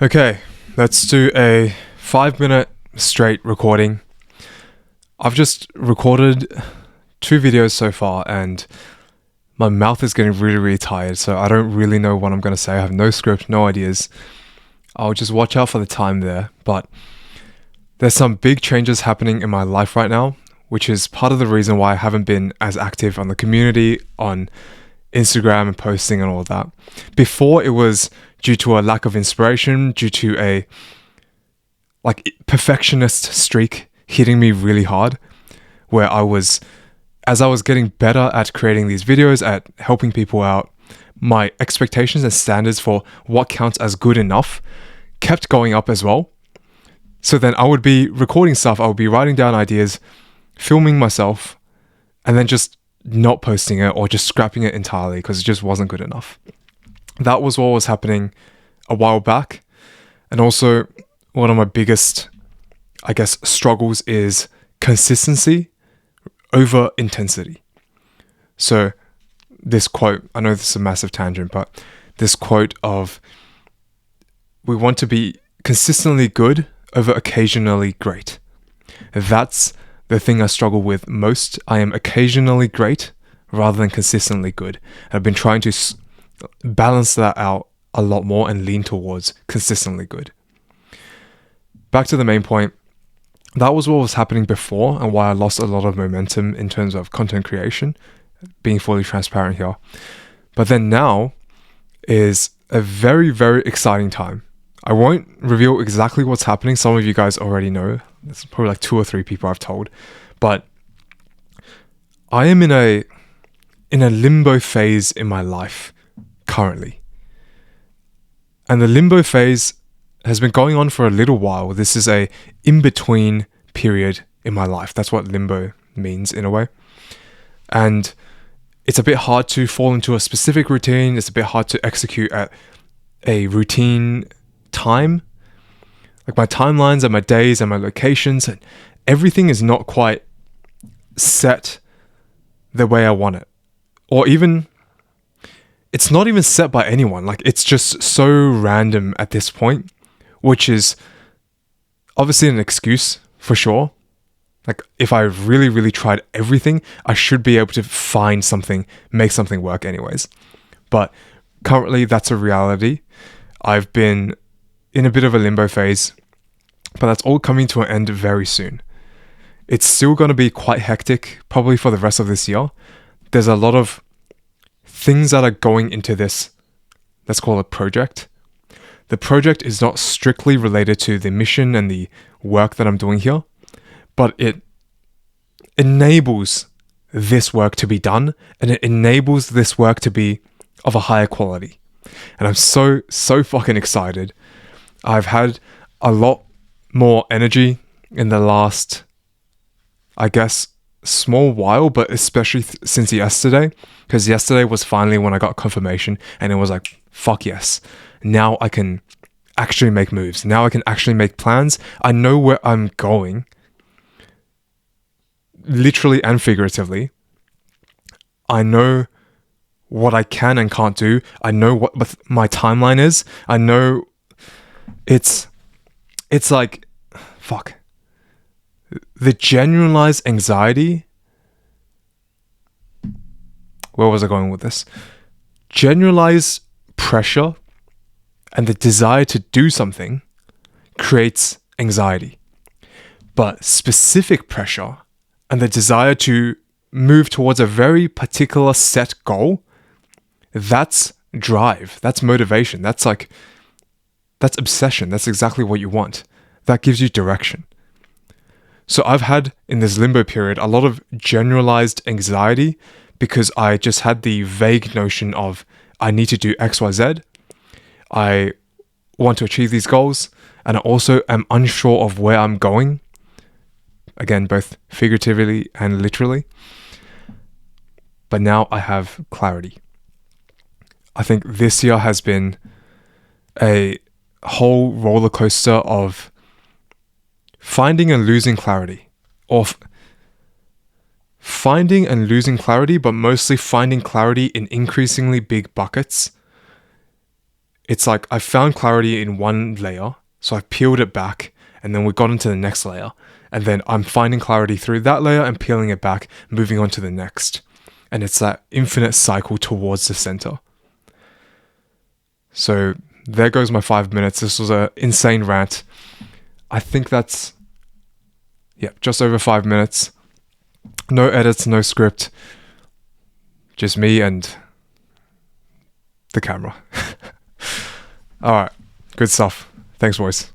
Okay, let's do a 5 minute straight recording. I've just recorded 2 videos so far and my mouth is getting really tired, so I don't really know what I'm going to say. I have no script, no ideas. I'll just watch out for the time there. But there's some big changes happening in my life right now, which is part of the reason why I haven't been as active on the community, on Instagram and posting and all that. Before, it was due to a lack of inspiration, due to a perfectionist streak hitting me really hard, where as I was getting better at creating these videos, at helping people out, my expectations and standards for what counts as good enough kept going up as well. So then I would be recording stuff, I would be writing down ideas, filming myself, and then just not posting it or just scrapping it entirely because it just wasn't good enough. That was what was happening a while back. And also, one of my biggest, struggles is consistency over intensity. So this quote, I know this is a massive tangent, but this quote of, we want to be consistently good over occasionally great. That's the thing I struggle with most. I am occasionally great rather than consistently good. I've been trying to balance that out a lot more and lean towards consistently good. Back to the main point. That was what was happening before and why I lost a lot of momentum in terms of content creation, being fully transparent here. But then now is a very exciting time. I won't reveal exactly what's happening. Some of you guys already know. There's probably like 2 or 3 people I've told. But I am in a limbo phase in my life currently. And the limbo phase has been going on for a little while. This is a in-between period in my life. That's what limbo means in a way. And it's a bit hard to fall into a specific routine. It's a bit hard to execute at a routine time. Like my timelines and my days and my locations and everything is not quite set the way I want it. Or even, it's not even set by anyone. Like it's just so random at this point, which is obviously an excuse for sure. Like if I really tried everything, I should be able to find something, make something work anyways. But currently that's a reality. I've been in a bit of a limbo phase, but that's all coming to an end very soon. It's still going to be quite hectic, probably for the rest of this year. There's a lot of things that are going into this, let's call it project. The project is not strictly related to the mission and the work that I'm doing here, but it enables this work to be done and it enables this work to be of a higher quality. And I'm so fucking excited. I've had a lot more energy in the last, small while, but especially since yesterday, because yesterday was finally when I got confirmation and it was like, fuck yes. Now I can actually make moves. Now I can actually make plans. I know where I'm going, literally and figuratively. I know what I can and can't do. I know what my timeline is. I know it's like, fuck. The generalized anxiety. Where was I going with this? Generalized pressure and the desire to do something creates anxiety. But specific pressure and the desire to move towards a very particular set goal, that's drive, that's motivation, that's obsession. That's exactly what you want. That gives you direction. So I've had in this limbo period a lot of generalized anxiety because I just had the vague notion of I need to do XYZ. I want to achieve these goals. And I also am unsure of where I'm going. Again, both figuratively and literally. But now I have clarity. I think this year has been a whole roller coaster of finding and losing clarity, or finding and losing clarity, but mostly finding clarity in increasingly big buckets it's like I found clarity in one layer, so I peeled it back, and then we got into the next layer. And then I'm finding clarity through that layer and peeling it back, moving on to the next. And it's that infinite cycle towards the center. So there goes my 5 minutes. This was an insane rant. I think that's, just over 5 minutes. No edits, no script. Just me and the camera. All right. Good stuff. Thanks, boys.